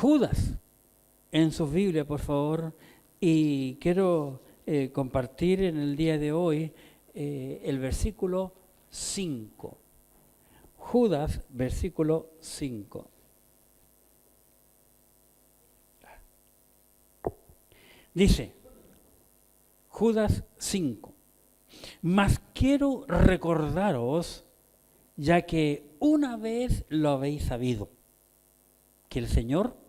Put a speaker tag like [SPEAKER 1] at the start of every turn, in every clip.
[SPEAKER 1] Judas en sus Biblias, por favor, y quiero compartir en el día de hoy el versículo 5. Judas, versículo 5. Dice, Judas 5. Mas quiero recordaros, ya que una vez lo habéis sabido, que el Señor,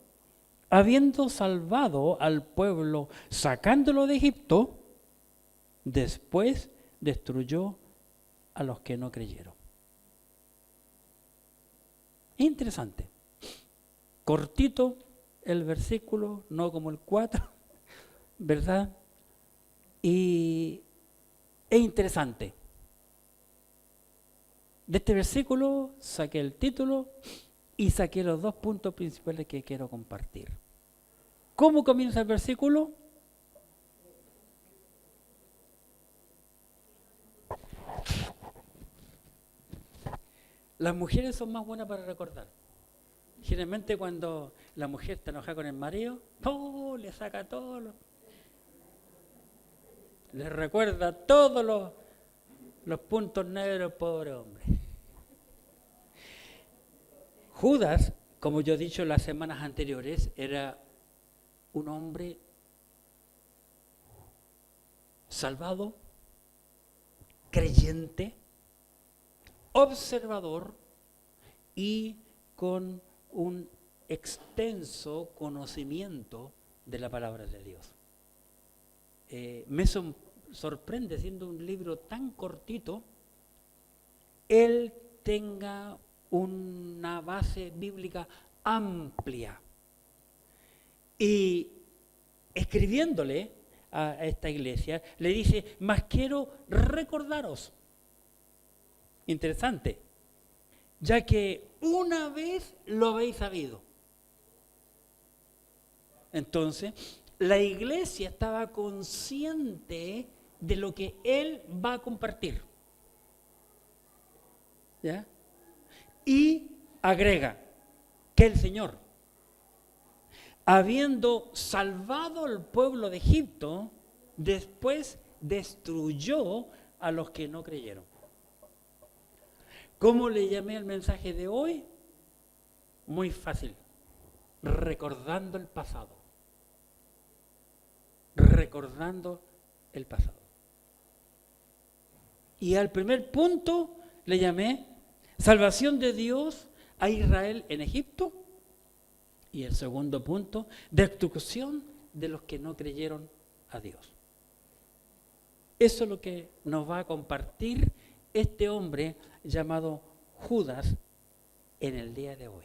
[SPEAKER 1] habiendo salvado al pueblo, sacándolo de Egipto, después destruyó a los que no creyeron. Interesante. Cortito el versículo, no como el 4, ¿verdad? Y es interesante. De este versículo saqué el título y saqué los dos puntos principales que quiero compartir. ¿Cómo comienza el versículo? Las mujeres son más buenas para recordar. Generalmente cuando la mujer está enojada con el marido, ¡oh!, le saca le recuerda todos los puntos negros, pobre hombre. Judas, como yo he dicho las semanas anteriores, era un hombre salvado, creyente, observador y con un extenso conocimiento de la palabra de Dios. Me sorprende, siendo un libro tan cortito, él tenga una base bíblica amplia. Y escribiéndole a esta iglesia, le dice, mas quiero recordaros. Interesante, ya que una vez lo habéis sabido. Entonces, la iglesia estaba consciente de lo que él va a compartir. ¿Ya? Y agrega que el Señor, habiendo salvado al pueblo de Egipto, después destruyó a los que no creyeron. ¿Cómo le llamé al mensaje de hoy? Muy fácil. Recordando el pasado. Recordando el pasado. Y al primer punto le llamé salvación de Dios a Israel en Egipto. Y el segundo punto, destrucción de los que no creyeron a Dios. Eso es lo que nos va a compartir este hombre llamado Judas en el día de hoy.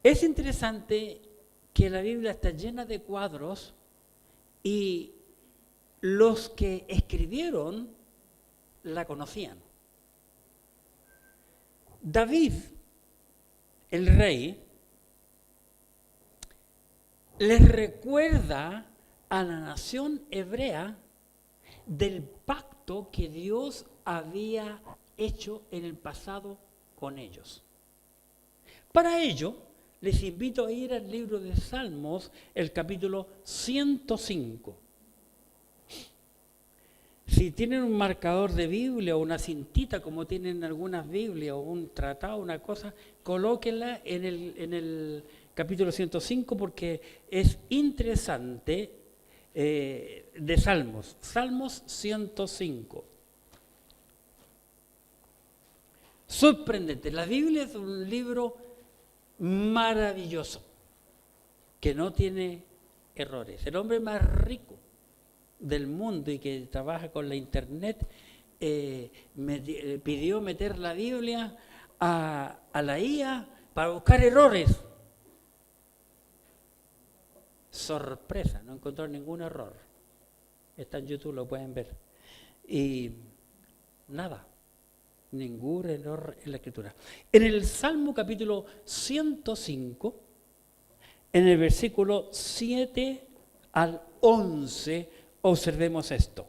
[SPEAKER 1] Es interesante que la Biblia está llena de cuadros y los que escribieron la conocían. David, el rey, les recuerda a la nación hebrea del pacto que Dios había hecho en el pasado con ellos. Para ello, les invito a ir al libro de Salmos, el capítulo 105. Si tienen un marcador de Biblia o una cintita, como tienen algunas Biblias, o un tratado, una cosa, colóquenla en el capítulo 105 porque es interesante, de Salmos. Salmos 105. Sorprendente. La Biblia es un libro maravilloso, que no tiene errores. El hombre más rico del mundo y que trabaja con la internet pidió meter la Biblia a la IA para buscar errores. Sorpresa, no encontró ningún error. Está en YouTube, lo pueden ver. Y nada, ningún error en la escritura. En el Salmo capítulo 105, en el versículo 7 al 11, observemos esto.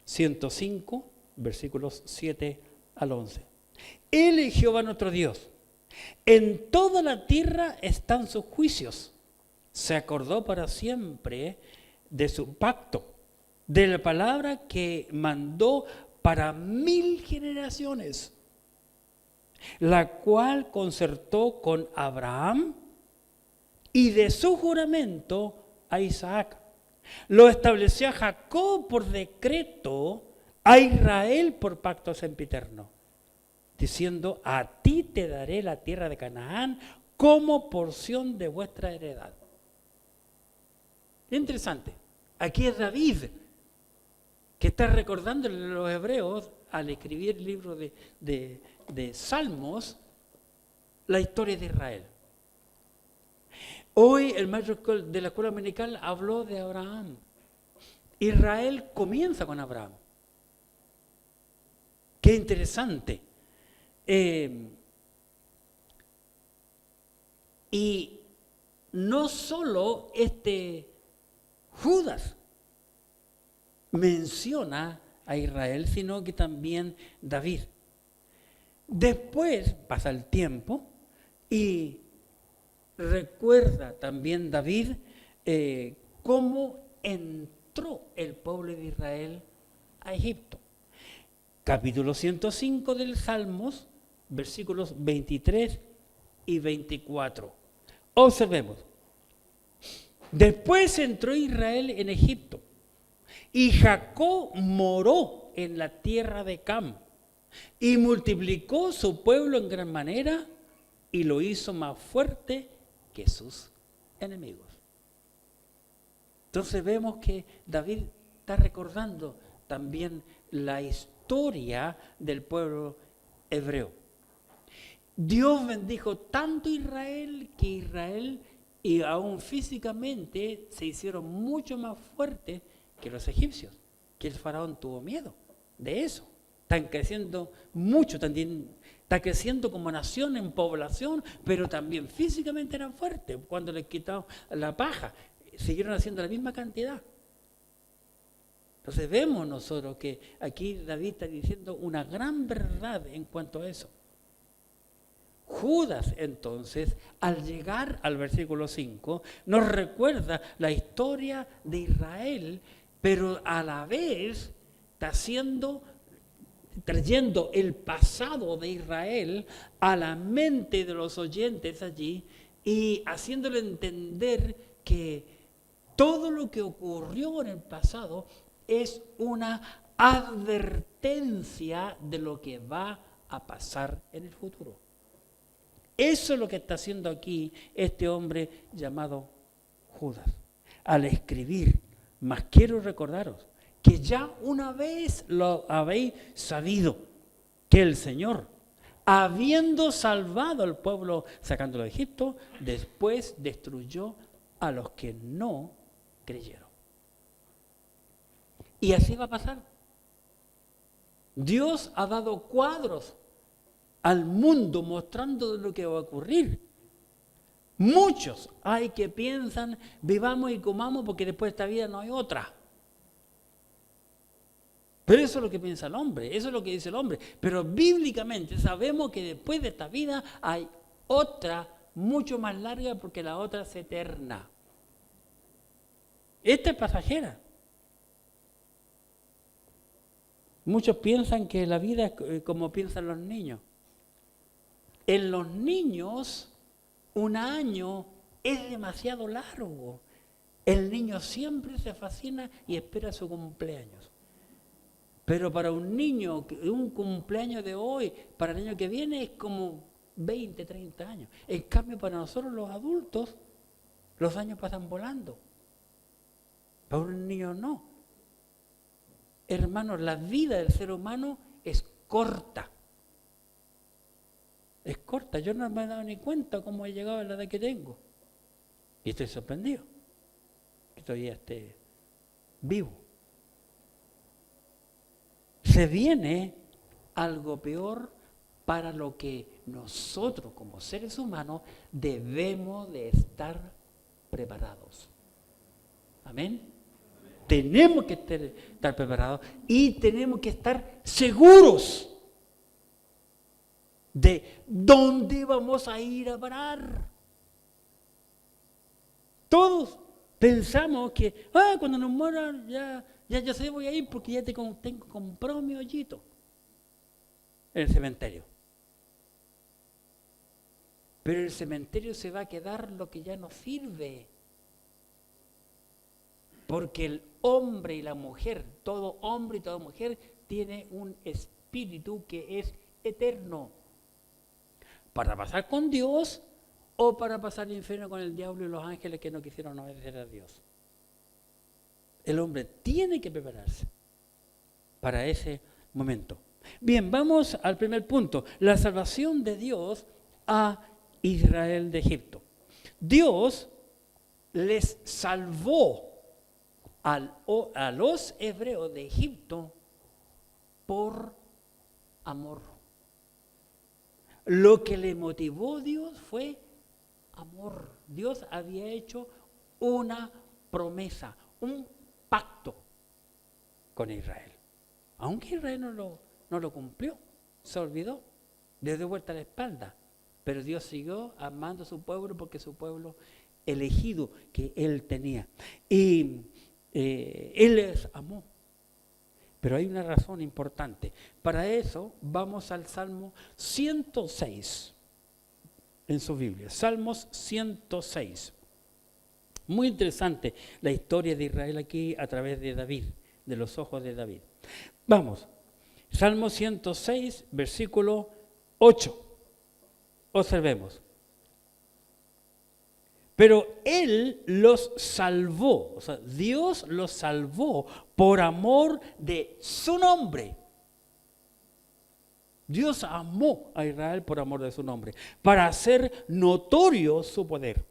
[SPEAKER 1] 105, versículos 7 al 11. Él es Jehová nuestro Dios, En toda la tierra están sus juicios. Se acordó para siempre de su pacto, de la palabra que mandó para 1000 generaciones, la cual concertó con Abraham y de su juramento a Isaac. Lo estableció a Jacob por decreto, a Israel por pacto sempiterno, diciendo: a ti te daré la tierra de Canaán como porción de vuestra heredad. Interesante. Aquí es David que está recordando a los hebreos al escribir el libro de Salmos la historia de Israel. Hoy el maestro de la escuela dominical habló de Abraham. Israel comienza con Abraham. Qué interesante. Y no solo Judas menciona a Israel, sino que también David. Después pasa el tiempo y recuerda también David cómo entró el pueblo de Israel a Egipto. Capítulo 105 del Salmos, versículos 23 y 24. Observemos. Después entró Israel en Egipto, y Jacob moró en la tierra de Cam, y multiplicó su pueblo en gran manera, y lo hizo más fuerte que sus enemigos. Entonces vemos que David está recordando también la historia del pueblo hebreo. Dios bendijo tanto a Israel que Israel, y aún físicamente, se hicieron mucho más fuertes que los egipcios, que el faraón tuvo miedo de eso. Están creciendo mucho, también está creciendo como nación en población, pero también físicamente eran fuertes. Cuando les quitaron la paja, siguieron haciendo la misma cantidad. Entonces vemos nosotros que aquí David está diciendo una gran verdad en cuanto a eso. Judas, entonces, al llegar al versículo 5, nos recuerda la historia de Israel, pero a la vez está trayendo el pasado de Israel a la mente de los oyentes allí y haciéndole entender que todo lo que ocurrió en el pasado es una advertencia de lo que va a pasar en el futuro. Eso es lo que está haciendo aquí este hombre llamado Judas. Al escribir, mas quiero recordaros que ya una vez lo habéis sabido, que el Señor, habiendo salvado al pueblo sacándolo de Egipto, después destruyó a los que no creyeron. Y así va a pasar. Dios ha dado cuadros al mundo mostrando lo que va a ocurrir. Muchos hay que piensan, vivamos y comamos porque después de esta vida no hay otra. Pero eso es lo que piensa el hombre, eso es lo que dice el hombre. Pero bíblicamente sabemos que después de esta vida hay otra mucho más larga porque la otra es eterna. Esta es pasajera. Muchos piensan que la vida es como piensan los niños. En los niños, un año es demasiado largo. El niño siempre se fascina y espera su cumpleaños. Pero para un niño, un cumpleaños de hoy, para el año que viene, es como 20, 30 años. En cambio, para nosotros los adultos, los años pasan volando. Para un niño no. Hermanos, la vida del ser humano es corta. Es corta. Yo no me he dado ni cuenta cómo he llegado a la edad que tengo. Y estoy sorprendido. Que todavía esté vivo. Se viene algo peor para lo que nosotros como seres humanos debemos de estar preparados. Amén. Tenemos que estar preparados y tenemos que estar seguros de dónde vamos a ir a parar. Todos pensamos que cuando nos mueran ya sé voy a ir porque ya tengo comprado mi hoyito en el cementerio. Pero el cementerio se va a quedar lo que ya no sirve. Porque el hombre y la mujer, todo hombre y toda mujer, tiene un espíritu que es eterno. Para pasar con Dios o para pasar al infierno con el diablo y los ángeles que no quisieron obedecer a Dios. El hombre tiene que prepararse para ese momento. Bien, vamos al primer punto, la salvación de Dios a Israel de Egipto. Dios les salvó a los hebreos de Egipto por amor. Lo que le motivó a Dios fue amor. Dios había hecho una promesa, un pacto con Israel. Aunque Israel no lo cumplió, se olvidó, le dio vuelta a la espalda. Pero Dios siguió amando a su pueblo porque su pueblo elegido que Él tenía. Y Él les amó. Pero hay una razón importante. Para eso vamos al Salmo 106 en su Biblia. Salmos 106. Muy interesante la historia de Israel aquí a través de David, de los ojos de David. Vamos. Salmo 106, versículo 8. Observemos. Pero Él los salvó, o sea, Dios los salvó por amor de su nombre. Dios amó a Israel por amor de su nombre, para hacer notorio su poder.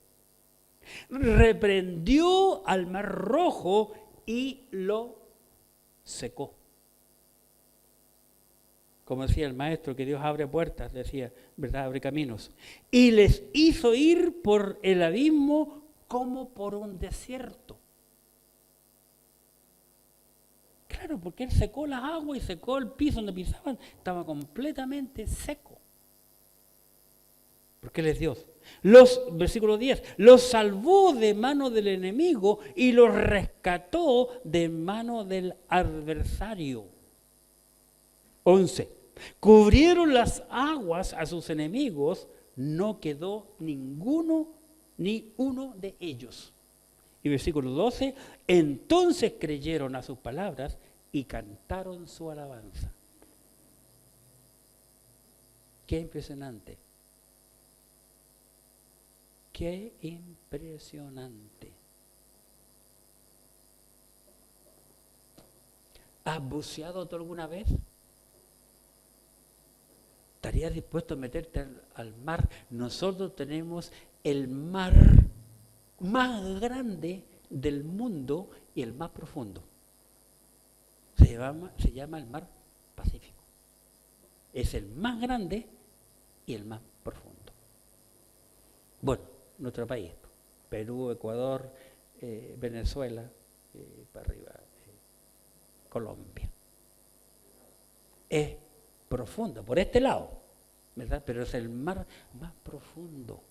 [SPEAKER 1] Reprendió al Mar Rojo y lo secó. Como decía el maestro, que Dios abre puertas, decía, ¿verdad? Abre caminos. Y les hizo ir por el abismo como por un desierto. Claro, porque Él secó las aguas y secó el piso donde pisaban. Estaba completamente seco. Porque Él es Dios. Versículo 10, los salvó de mano del enemigo y los rescató de mano del adversario. 11. Cubrieron las aguas a sus enemigos, no quedó ninguno ni uno de ellos. Y versículo 12, entonces creyeron a sus palabras y cantaron su alabanza. Qué impresionante. Qué impresionante. ¿Has buceado tú alguna vez? ¿Estarías dispuesto a meterte al mar? Nosotros tenemos el mar más grande del mundo y el más profundo. Se llama el mar Pacífico. Es el más grande y el más profundo. Bueno, nuestro país, Perú, Ecuador, Venezuela, para arriba, Colombia. Es profundo, por este lado, ¿verdad? Pero es el mar más profundo.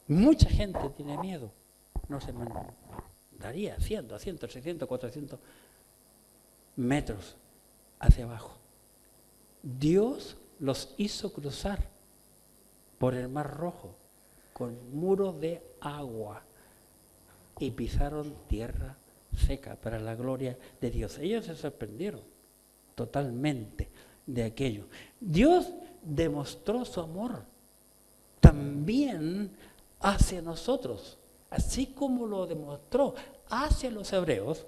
[SPEAKER 1] Mucha gente tiene miedo. No se mandaría 100, 200, 300, 400 metros hacia abajo. Dios los hizo cruzar por el Mar Rojo con muros de agua y pisaron tierra seca para la gloria de Dios. Ellos se sorprendieron totalmente de aquello. Dios demostró su amor también hacia nosotros, así como lo demostró hacia los hebreos,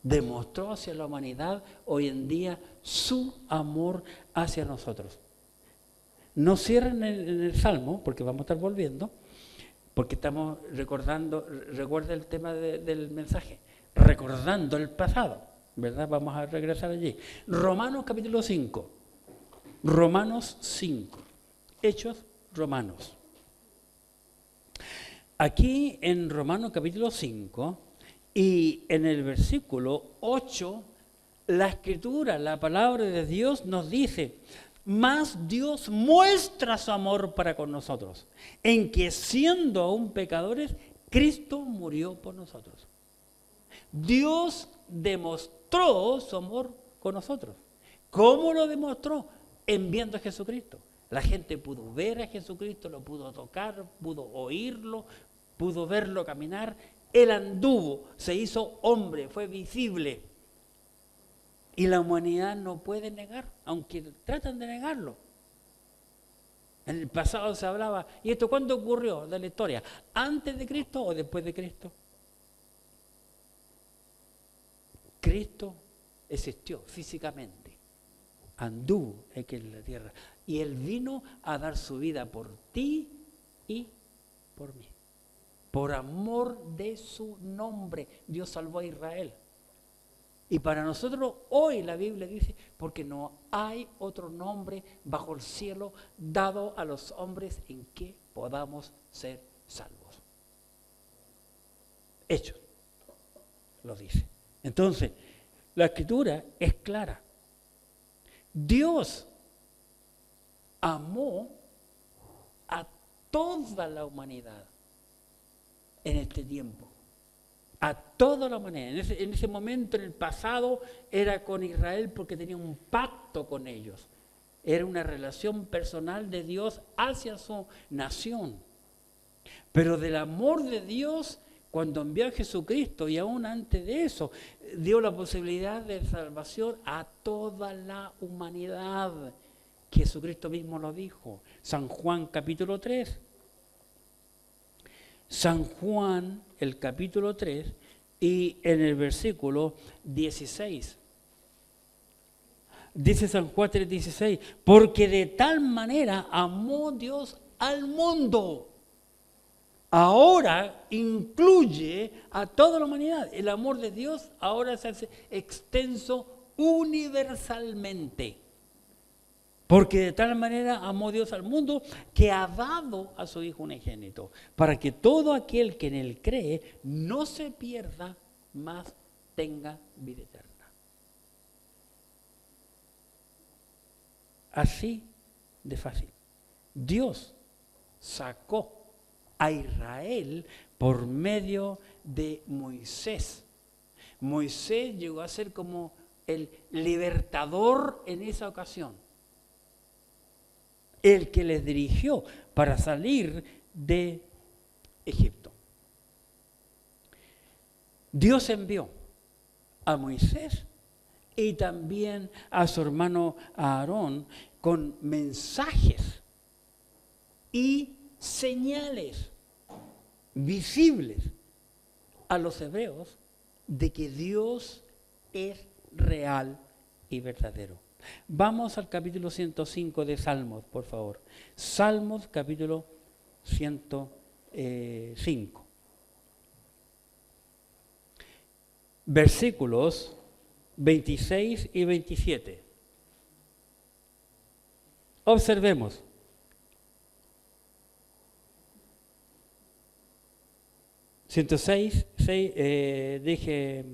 [SPEAKER 1] demostró hacia la humanidad hoy en día su amor hacia nosotros. No cierren en el Salmo, porque vamos a estar volviendo, porque estamos recordando, recuerda el tema del mensaje, recordando el pasado, ¿verdad? Vamos a regresar allí. Romanos capítulo 5. Romanos 5. Hechos Romanos. Aquí en Romanos capítulo 5 y en el versículo 8, la Escritura, la palabra de Dios nos dice: Mas Dios muestra su amor para con nosotros, en que siendo aún pecadores, Cristo murió por nosotros. Dios demostró su amor con nosotros. ¿Cómo lo demostró? Enviando a Jesucristo. La gente pudo ver a Jesucristo, lo pudo tocar, pudo oírlo, pudo verlo caminar. Él anduvo, se hizo hombre, fue visible. Y la humanidad no puede negar, aunque tratan de negarlo. En el pasado se hablaba, ¿y esto cuándo ocurrió de la historia? ¿Antes de Cristo o después de Cristo? Cristo existió físicamente, anduvo aquí en la tierra y Él vino a dar su vida por ti y por mí. Por amor de su nombre, Dios salvó a Israel. Y para nosotros hoy la Biblia dice, porque no hay otro nombre bajo el cielo dado a los hombres en que podamos ser salvos. Hechos, lo dice. Entonces, la Escritura es clara. Dios amó a toda la humanidad en este tiempo. A toda la humanidad. En ese momento, en el pasado, era con Israel porque tenía un pacto con ellos. Era una relación personal de Dios hacia su nación. Pero del amor de Dios, cuando envió a Jesucristo y aún antes de eso, dio la posibilidad de salvación a toda la humanidad. Jesucristo mismo lo dijo. San Juan capítulo 3. San Juan, el capítulo 3, y en el versículo 16. Dice San Juan 3:16, porque de tal manera amó Dios al mundo. Ahora incluye a toda la humanidad. El amor de Dios ahora se hace extenso universalmente. Porque de tal manera amó Dios al mundo que ha dado a su Hijo unigénito, para que todo aquel que en Él cree no se pierda, mas tenga vida eterna. Así de fácil. Dios sacó a Israel por medio de Moisés. Moisés llegó a ser como el libertador en esa ocasión. El que les dirigió para salir de Egipto. Dios envió a Moisés y también a su hermano Aarón con mensajes y señales visibles a los hebreos de que Dios es real y verdadero. Vamos al capítulo 105 de Salmos, por favor. Salmos, capítulo 105. Versículos 26 y 27. Observemos. Dije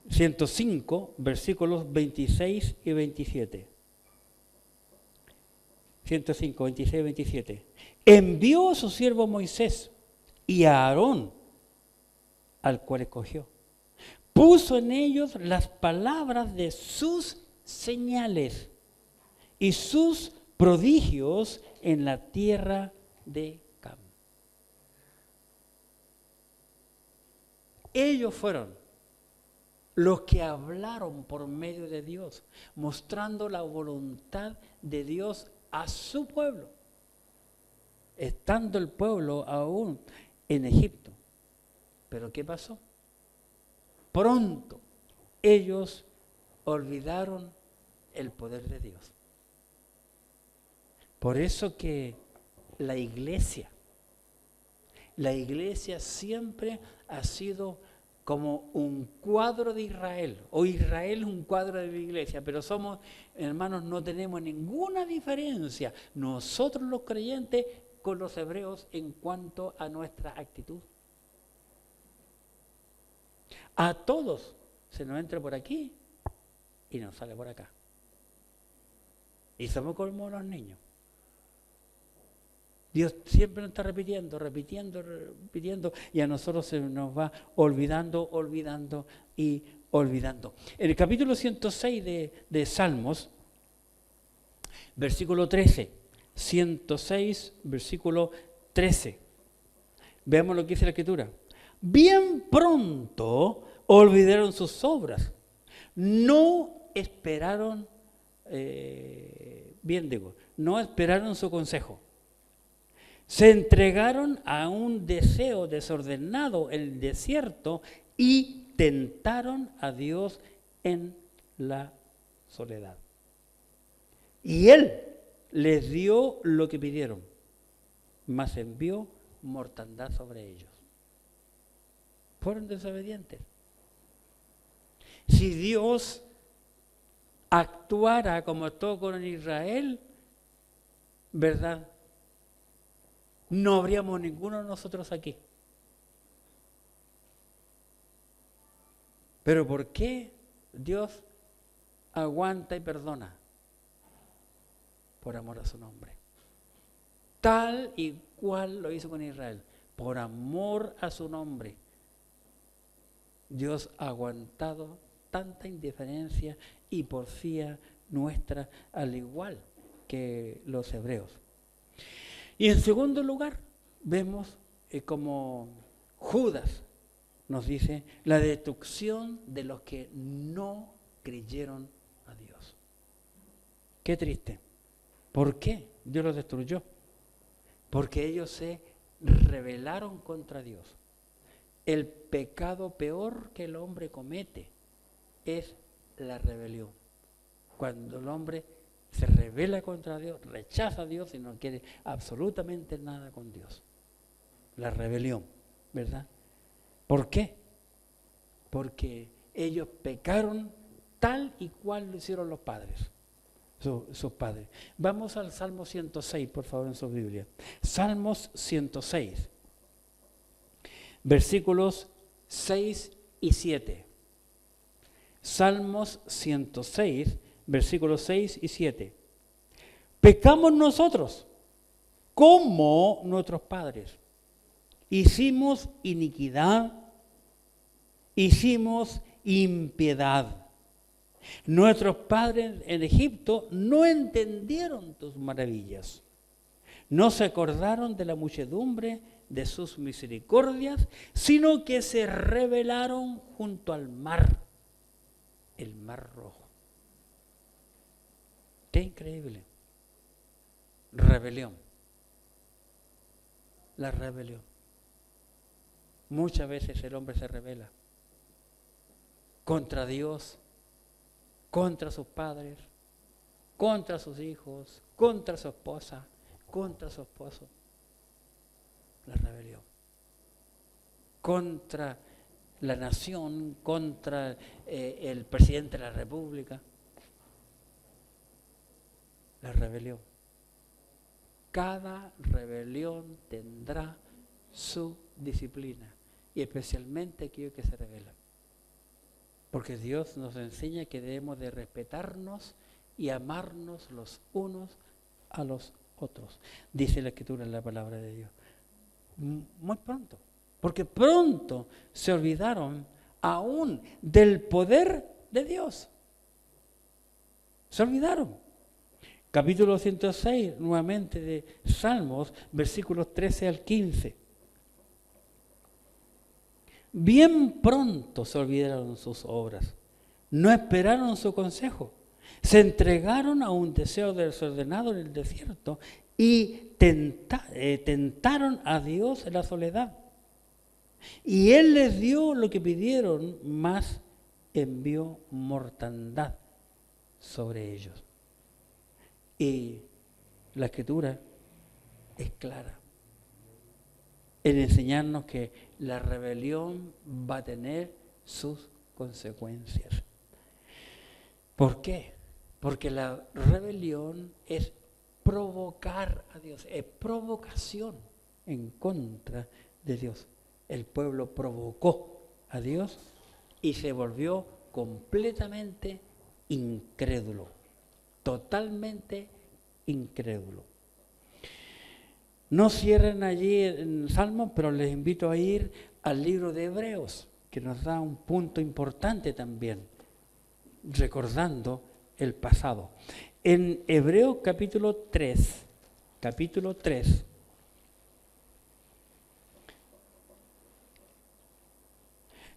[SPEAKER 1] 105, versículos 26 y 27. 105, 26 y 27. Envió a su siervo Moisés y a Aarón, al cual escogió. Puso en ellos las palabras de sus señales y sus prodigios en la tierra de Cam. Ellos fueron los que hablaron por medio de Dios, mostrando la voluntad de Dios a su pueblo, estando el pueblo aún en Egipto. ¿Pero qué pasó? Pronto ellos olvidaron el poder de Dios. Por eso que la iglesia siempre ha sido como un cuadro de Israel, o Israel es un cuadro de la iglesia, pero somos, hermanos, no tenemos ninguna diferencia, nosotros los creyentes, con los hebreos en cuanto a nuestra actitud. A todos se nos entra por aquí y nos sale por acá. Y somos como los niños. Dios siempre nos está repitiendo, y a nosotros se nos va olvidando y olvidando. En el capítulo 106 de Salmos, versículo 13, 106, versículo 13. Veamos lo que dice la Escritura. Bien pronto olvidaron sus obras, no esperaron, no esperaron su consejo. Se entregaron a un deseo desordenado en el desierto y tentaron a Dios en la soledad. Y Él les dio lo que pidieron, mas envió mortandad sobre ellos. Fueron desobedientes. Si Dios actuara como actuó con Israel, ¿verdad? No habríamos ninguno de nosotros aquí. Pero ¿por qué Dios aguanta y perdona? Por amor a su nombre. Tal y cual lo hizo con Israel. Por amor a su nombre. Dios ha aguantado tanta indiferencia y porfía nuestra, al igual que los hebreos. Y en segundo lugar, vemos como Judas nos dice la destrucción de los que no creyeron a Dios. Qué triste. ¿Por qué Dios los destruyó? Porque ellos se rebelaron contra Dios. El pecado peor que el hombre comete es la rebelión. Cuando el hombre se rebela contra Dios, rechaza a Dios y no quiere absolutamente nada con Dios. La rebelión, ¿verdad? ¿Por qué? Porque ellos pecaron tal y cual lo hicieron los padres, sus padres. Vamos al Salmo 106, por favor, en su Biblia. Salmos 106, versículos 6 y 7. Salmos 106, versículos 6 y 7. Pecamos nosotros como nuestros padres. Hicimos iniquidad, hicimos impiedad. Nuestros padres en Egipto no entendieron tus maravillas. No se acordaron de la muchedumbre de sus misericordias, sino que se rebelaron junto al mar, el mar rojo. Qué increíble. Rebelión. La rebelión. Muchas veces el hombre se rebela contra Dios, contra sus padres, contra sus hijos, contra su esposa, contra su esposo. La rebelión. Contra la nación, contra el presidente de la República. La rebelión. Cada rebelión tendrá su disciplina, y especialmente aquellos que se rebelan. Porque Dios nos enseña que debemos de respetarnos y amarnos los unos a los otros. Dice la Escritura en la palabra de Dios. Muy pronto. Porque pronto se olvidaron aún del poder de Dios. Se olvidaron. Capítulo 106, nuevamente de Salmos, versículos 13 al 15. Bien pronto se olvidaron sus obras, no esperaron su consejo, se entregaron a un deseo desordenado en el desierto y tentaron a Dios en la soledad. Y Él les dio lo que pidieron, mas envió mortandad sobre ellos. Y la Escritura es clara en enseñarnos que la rebelión va a tener sus consecuencias. ¿Por qué? Porque la rebelión es provocar a Dios, es provocación en contra de Dios. El pueblo provocó a Dios y se volvió completamente incrédulo. totalmente incrédulo. No cierren allí en Salmos, pero les invito a ir al libro de Hebreos, que nos da un punto importante también, recordando el pasado. En Hebreos capítulo 3,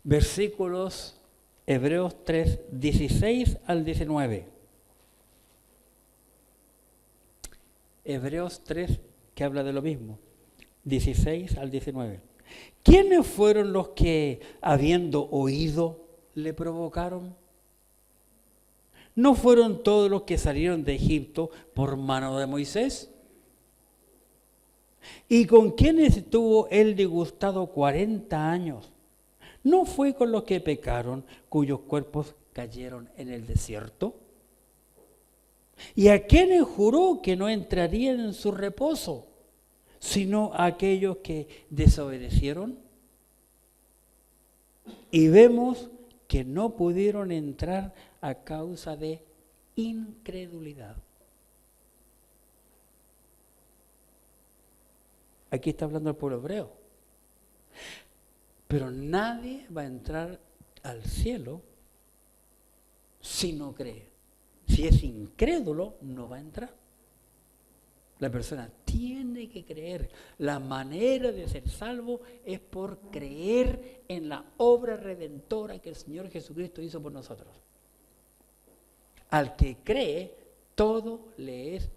[SPEAKER 1] versículos, Hebreos 3, 16 al 19. Hebreos 3, que habla de lo mismo, 16 al 19. ¿Quiénes fueron los que, habiendo oído, le provocaron? ¿No fueron todos los que salieron de Egipto por mano de Moisés? ¿Y con quiénes estuvo él disgustado 40 años? ¿No fue con los que pecaron, cuyos cuerpos cayeron en el desierto? ¿Y a quiénes juró que no entrarían en su reposo, sino a aquellos que desobedecieron? Y vemos que no pudieron entrar a causa de incredulidad. Aquí está hablando el pueblo hebreo. Pero nadie va a entrar al cielo si no cree. Si es incrédulo, no va a entrar. La persona tiene que creer. La manera de ser salvo es por creer en la obra redentora que el Señor Jesucristo hizo por nosotros. Al que cree, todo le es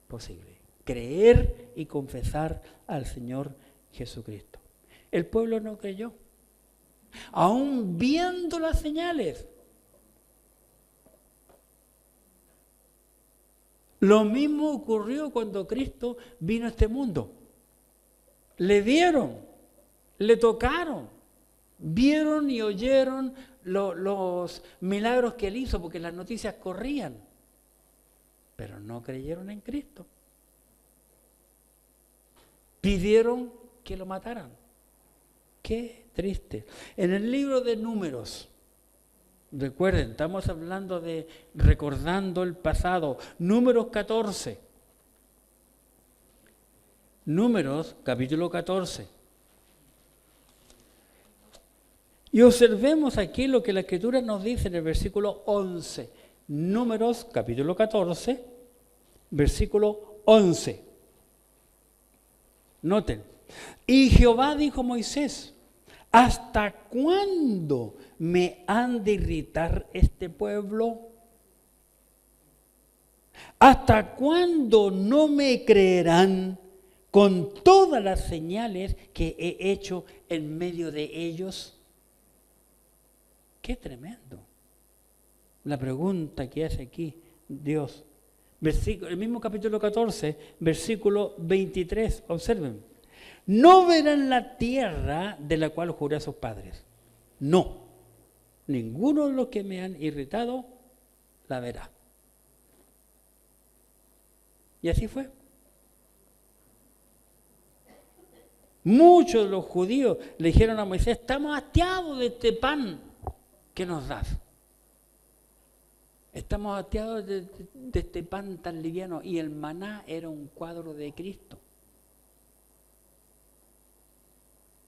[SPEAKER 1] posible. Creer y confesar al Señor Jesucristo. El pueblo no creyó. Aún viendo las señales. Lo mismo ocurrió cuando Cristo vino a este mundo. Le vieron, le tocaron, vieron y oyeron los milagros que él hizo, porque las noticias corrían, pero no creyeron en Cristo. Pidieron que lo mataran. Qué triste. En el libro de Números, recuerden, estamos hablando de recordando el pasado. Números 14. Números, capítulo 14. Y observemos aquí lo que la Escritura nos dice en el versículo 11. Números, capítulo 14, versículo 11. Noten. Y Jehová dijo a Moisés: ¿hasta cuándo me han de irritar este pueblo? ¿Hasta cuándo no me creerán con todas las señales que he hecho en medio de ellos? ¡Qué tremendo! La pregunta que hace aquí Dios. El mismo capítulo 14, versículo 23, observen. No verán la tierra de la cual juré a sus padres. No, ninguno de los que me han irritado la verá. Y así fue. Muchos de los judíos le dijeron a Moisés: estamos hastiados de este pan que nos das. Estamos hastiados de este pan tan liviano. Y el maná era un cuadro de Cristo.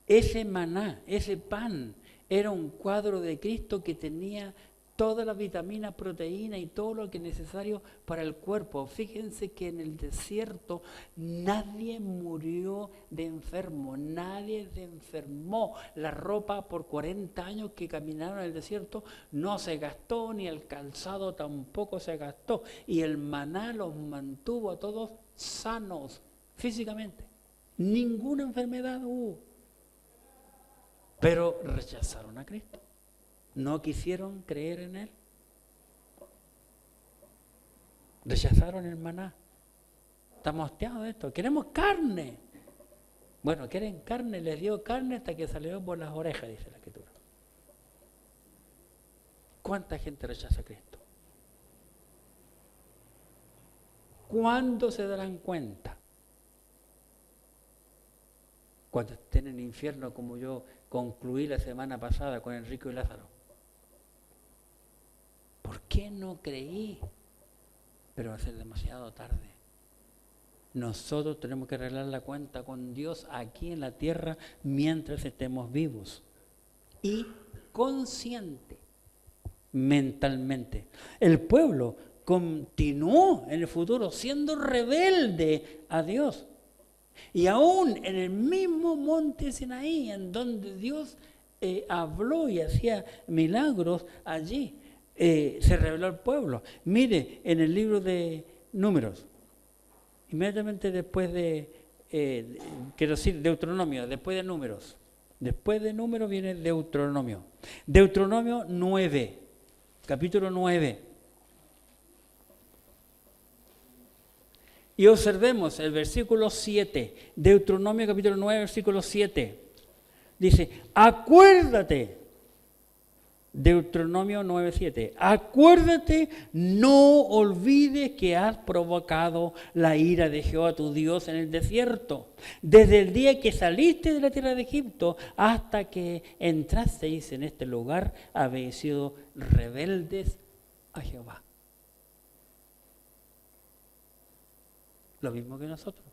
[SPEAKER 1] Ese maná, ese pan, era un cuadro de Cristo que tenía todas las vitaminas, proteínas y todo lo que es necesario para el cuerpo. Fíjense que en el desierto nadie murió de enfermo, nadie se enfermó. La ropa por 40 años que caminaron en el desierto no se gastó, ni el calzado tampoco se gastó. Y el maná los mantuvo a todos sanos físicamente. Ninguna enfermedad hubo. Pero rechazaron a Cristo. No quisieron creer en Él. Rechazaron el maná. Estamos hastiados de esto. Queremos carne. Bueno, quieren carne. Les dio carne hasta que salió por las orejas, dice la Escritura. ¿Cuánta gente rechaza a Cristo? ¿Cuándo se darán cuenta? Cuando estén en el infierno, como yo concluí la semana pasada con el rico y Lázaro. ¿Por qué no creí? pero va a ser demasiado tarde. Nosotros tenemos que arreglar la cuenta con Dios aquí en la tierra mientras estemos vivos y consciente mentalmente. El pueblo continuó en el futuro siendo rebelde a Dios. Y aún en el mismo monte Sinaí, en donde Dios habló y hacía milagros, allí se reveló al pueblo. Mire, en el libro de Números, inmediatamente después de, quiero decir, Deuteronomio, después de Números. Después de Números viene Deuteronomio. Deuteronomio 9, capítulo 9. Y observemos el versículo 7, Deuteronomio capítulo 9, versículo 7. Dice, acuérdate, Deuteronomio 9, 7, acuérdate, no olvides que has provocado la ira de Jehová tu Dios en el desierto, desde el día que saliste de la tierra de Egipto hasta que entrasteis en este lugar, habéis sido rebeldes a Jehová. Lo mismo que nosotros.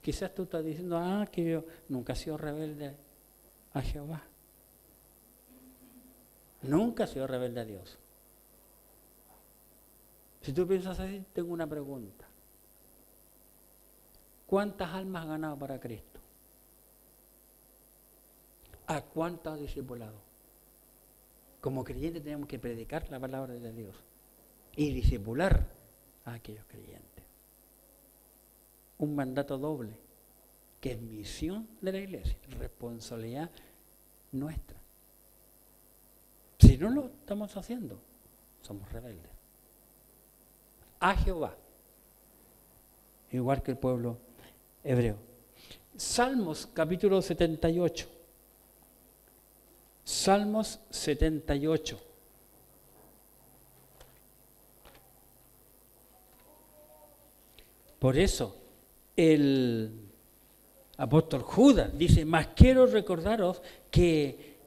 [SPEAKER 1] Quizás tú estás diciendo, que yo nunca he sido rebelde a Jehová. Nunca he sido rebelde a Dios. Si tú piensas así, tengo una pregunta. ¿Cuántas almas has ganado para Cristo? ¿A cuántas has discipulado? Como creyentes tenemos que predicar la palabra de Dios y discipular a aquellos creyentes. Un mandato doble, que es misión de la iglesia, responsabilidad nuestra. Si no lo estamos haciendo, somos rebeldes a Jehová, igual que el pueblo hebreo. Salmos capítulo 78. Salmos 78. Por eso el apóstol Judas dice, mas quiero recordaros que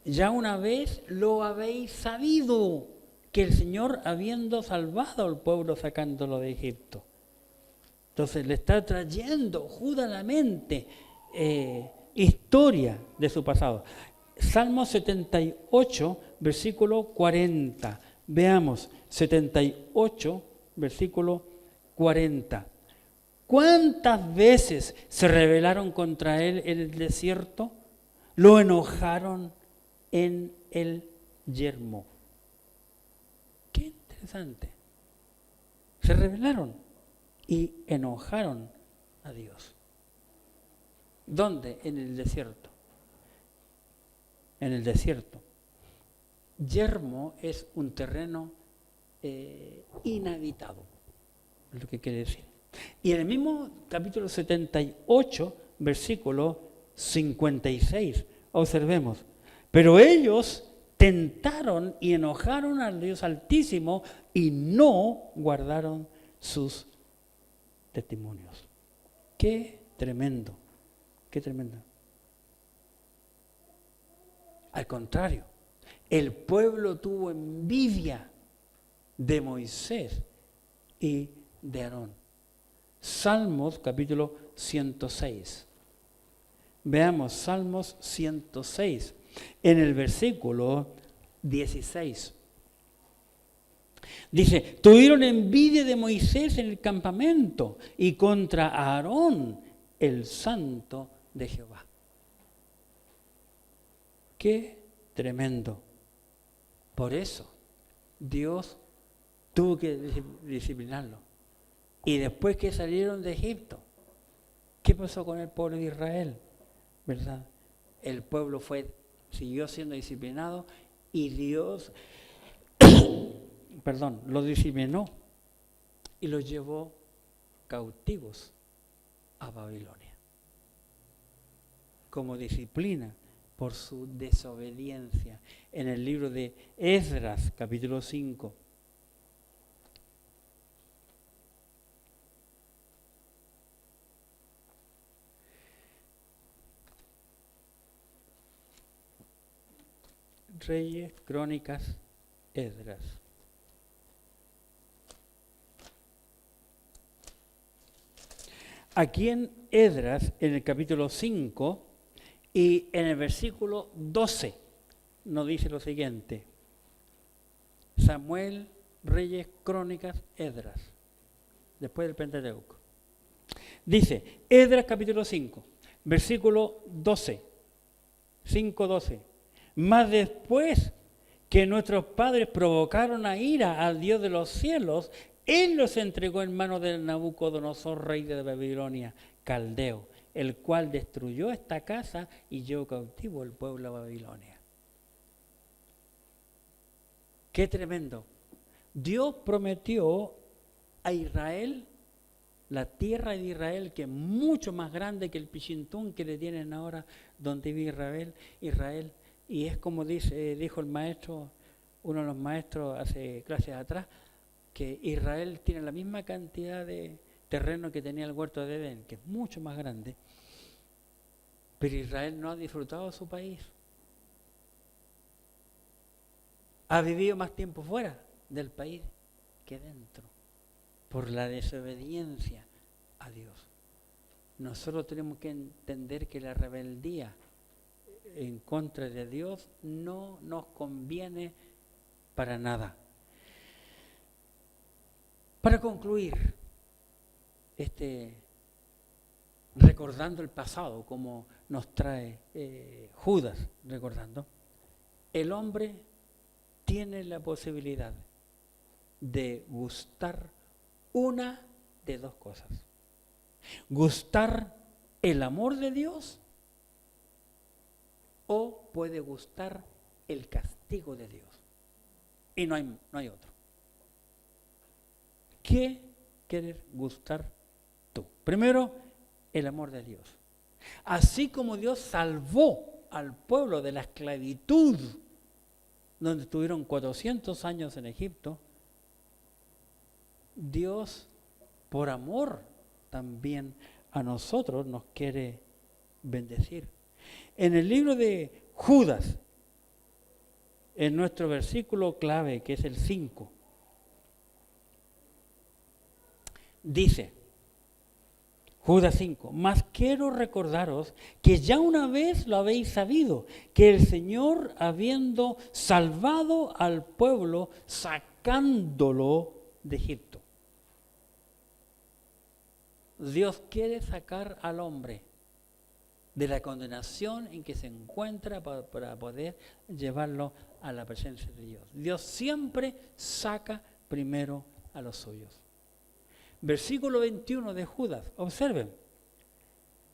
[SPEAKER 1] ya una vez lo habéis sabido, que el Señor habiendo salvado al pueblo sacándolo de Egipto. Entonces le está trayendo Judas a la mente historia de su pasado. Salmo 78, versículo 40. Veamos, 78, versículo 40. ¿Cuántas veces se rebelaron contra él en el desierto? Lo enojaron en el yermo. Qué interesante. Se rebelaron y enojaron a Dios. ¿Dónde? En el desierto. En el desierto. Yermo es un terreno inhabitado, es lo que quiere decir. Y en el mismo capítulo 78, versículo 56, observemos, pero ellos tentaron y enojaron al Dios Altísimo y no guardaron sus testimonios. Qué tremendo, qué tremendo. Al contrario, el pueblo tuvo envidia de Moisés y de Aarón. Salmos capítulo 106. Veamos, Salmos 106, en el versículo 16. Dice, tuvieron envidia de Moisés en el campamento y contra Aarón, el santo de Jehová. Qué tremendo. Por eso Dios tuvo que disciplinarlo. Y después que salieron de Egipto, ¿qué pasó con el pueblo de Israel? ¿Verdad? El pueblo siguió siendo disciplinado y Dios, los disciplinó y los llevó cautivos a Babilonia. Como disciplina por su desobediencia. En el libro de Esdras, capítulo 5. Reyes, Crónicas, Esdras. Aquí en Esdras, en el capítulo 5 y en el versículo 12, nos dice lo siguiente. Samuel, Reyes, Crónicas, Esdras, después del Pentateuco. Dice, Esdras capítulo 5, versículo 12, 5:12. Mas después que nuestros padres provocaron a ira al Dios de los cielos, Él los entregó en manos de Nabucodonosor, rey de Babilonia, caldeo, el cual destruyó esta casa y llevó cautivo el pueblo a Babilonia. ¡Qué tremendo! Dios prometió a Israel, la tierra de Israel, que es mucho más grande que el Pichintún que le tienen ahora donde vive Israel. Y es como dijo el maestro, uno de los maestros hace clases atrás, que Israel tiene la misma cantidad de terreno que tenía el huerto de Edén, que es mucho más grande. Pero Israel no ha disfrutado de su país. Ha vivido más tiempo fuera del país que dentro, por la desobediencia a Dios. Nosotros tenemos que entender que la rebeldía en contra de Dios no nos conviene para nada. Para concluir, recordando el pasado, como nos trae Judas recordando, el hombre tiene la posibilidad de gustar una de dos cosas. Gustar el amor de Dios o puede gustar el castigo de Dios. Y no hay otro. ¿Qué quieres gustar tú? Primero, el amor de Dios. Así como Dios salvó al pueblo de la esclavitud, donde estuvieron 400 años en Egipto, Dios, por amor también a nosotros, nos quiere bendecir. En el libro de Judas, en nuestro versículo clave, que es el 5, dice, Judas 5, mas quiero recordaros que ya una vez lo habéis sabido, que el Señor, habiendo salvado al pueblo, sacándolo de Egipto. Dios quiere sacar al hombre de la condenación en que se encuentra para poder llevarlo a la presencia de Dios. Dios siempre saca primero a los suyos. Versículo 21 de Judas, observen.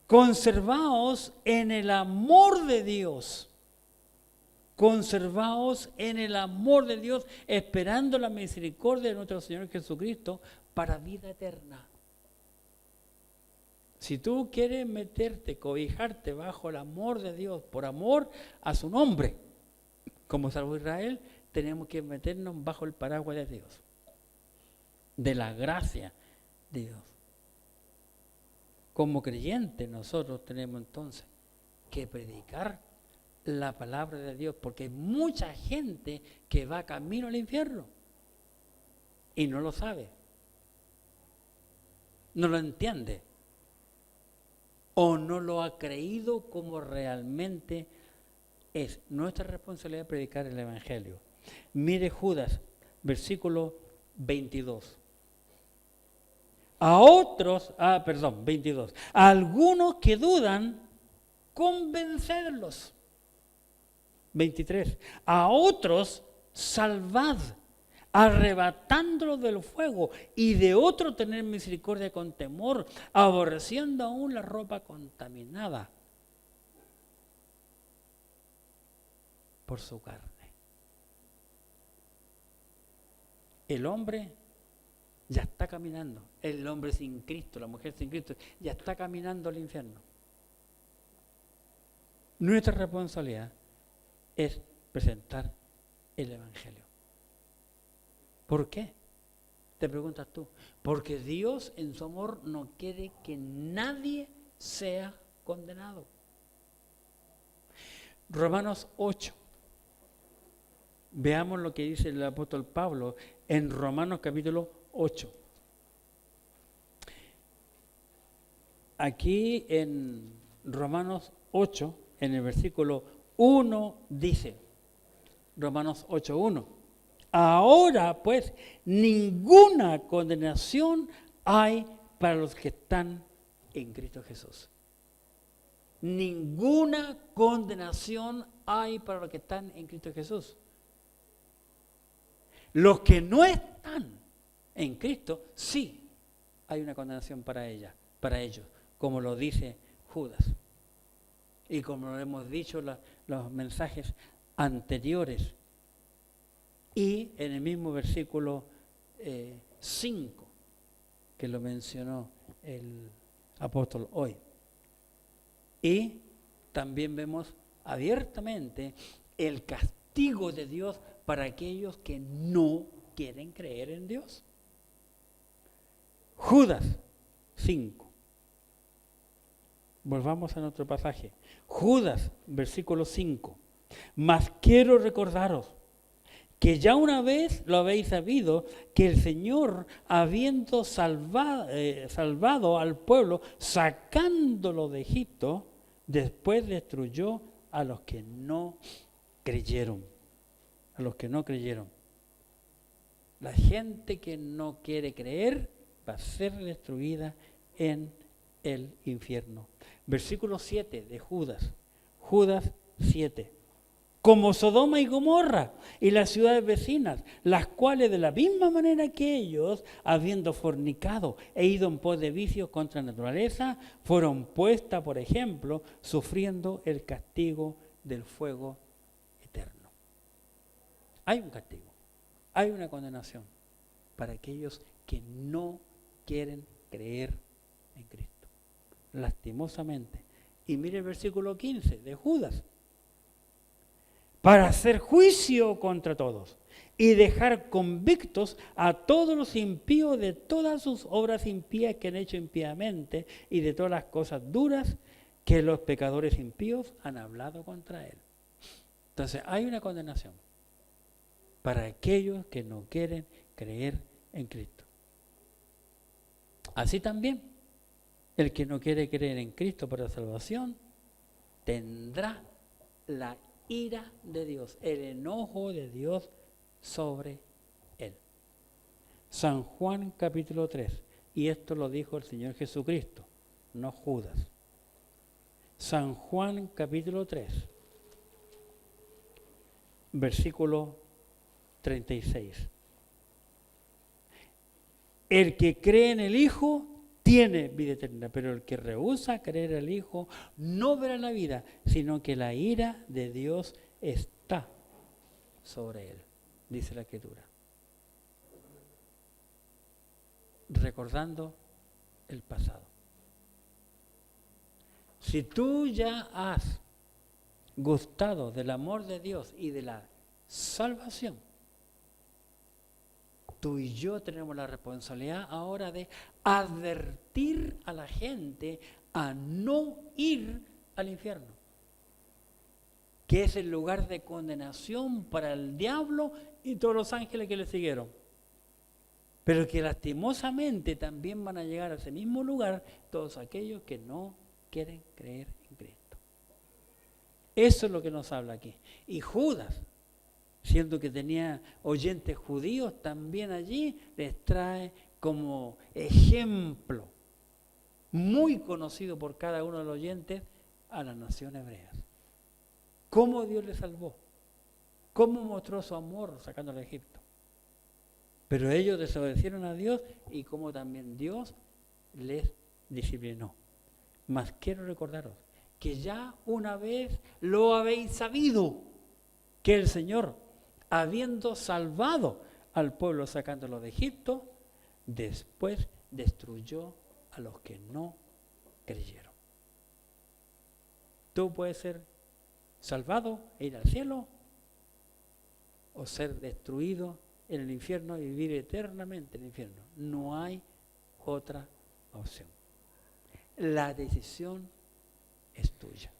[SPEAKER 1] Conservaos en el amor de Dios. Conservaos en el amor de Dios, esperando la misericordia de nuestro Señor Jesucristo para vida eterna. Si tú quieres meterte, cobijarte bajo el amor de Dios, por amor a su nombre, como salvó Israel, tenemos que meternos bajo el paraguas de Dios, de la gracia de Dios. Como creyentes nosotros tenemos entonces que predicar la palabra de Dios, porque hay mucha gente que va camino al infierno y no lo sabe, no lo entiende o no lo ha creído como realmente es. Nuestra responsabilidad predicar el Evangelio. Mire Judas, versículo 22. A otros, 22. A algunos que dudan, convencerlos. 23. A otros, salvad, arrebatándolos del fuego, y de otro tener misericordia con temor, aborreciendo aún la ropa contaminada por su carne. El hombre ya está caminando, el hombre sin Cristo, la mujer sin Cristo, ya está caminando al infierno. Nuestra responsabilidad es presentar el Evangelio. ¿Por qué? Te preguntas tú. Porque Dios en su amor no quiere que nadie sea condenado. Romanos 8. Veamos lo que dice el apóstol Pablo en Romanos capítulo 8. aquí en Romanos 8, en el versículo 1 dice, Romanos 8:1, ahora pues ninguna condenación hay para los que están en Cristo Jesús. Ninguna condenación hay para los que están en Cristo Jesús. Los que no están en Cristo, sí hay una condenación para ellos, como lo dice Judas. Y como lo hemos dicho los mensajes anteriores. Y en el mismo versículo 5, que lo mencionó el apóstol hoy. Y también vemos abiertamente el castigo de Dios para aquellos que no quieren creer en Dios. Judas 5. Volvamos a nuestro pasaje. Judas, versículo 5. Mas quiero recordaros que ya una vez lo habéis sabido, que el Señor, habiendo salvado al pueblo, sacándolo de Egipto, después destruyó a los que no creyeron. A los que no creyeron. La gente que no quiere creer va a ser destruida en el infierno. Versículo 7 de Judas. Judas 7. Como Sodoma y Gomorra y las ciudades vecinas, las cuales de la misma manera que ellos, habiendo fornicado e ido en pos de vicios contra la naturaleza, fueron puestas, por ejemplo, sufriendo el castigo del fuego eterno. Hay un castigo, hay una condenación para aquellos que no quieren creer en Cristo, lastimosamente. Y mire el versículo 15 de Judas. Para hacer juicio contra todos y dejar convictos a todos los impíos de todas sus obras impías que han hecho impíamente y de todas las cosas duras que los pecadores impíos han hablado contra él. Entonces hay una condenación para aquellos que no quieren creer en Cristo. Así también, el que no quiere creer en Cristo para salvación tendrá la ira de Dios, el enojo de Dios sobre él. San Juan capítulo 3, y esto lo dijo el Señor Jesucristo, no Judas. San Juan capítulo 3, versículo 36. El que cree en el Hijo tiene vida eterna, pero el que rehúsa creer al Hijo no verá la vida, sino que la ira de Dios está sobre él, dice la Escritura. Recordando el pasado. Si tú ya has gustado del amor de Dios y de la salvación, tú y yo tenemos la responsabilidad ahora de advertir a la gente a no ir al infierno, que es el lugar de condenación para el diablo y todos los ángeles que le siguieron. Pero que lastimosamente también van a llegar a ese mismo lugar todos aquellos que no quieren creer en Cristo. Eso es lo que nos habla aquí. Y Judas, siendo que tenía oyentes judíos también allí, les trae como ejemplo muy conocido por cada uno de los oyentes a la nación hebrea. Cómo Dios les salvó, cómo mostró su amor sacándolo de Egipto. Pero ellos desobedecieron a Dios y cómo también Dios les disciplinó. Mas quiero recordaros que ya una vez lo habéis sabido, que el Señor, habiendo salvado al pueblo sacándolo de Egipto, después destruyó a los que no creyeron. Tú puedes ser salvado e ir al cielo, o ser destruido en el infierno y vivir eternamente en el infierno. No hay otra opción. La decisión es tuya.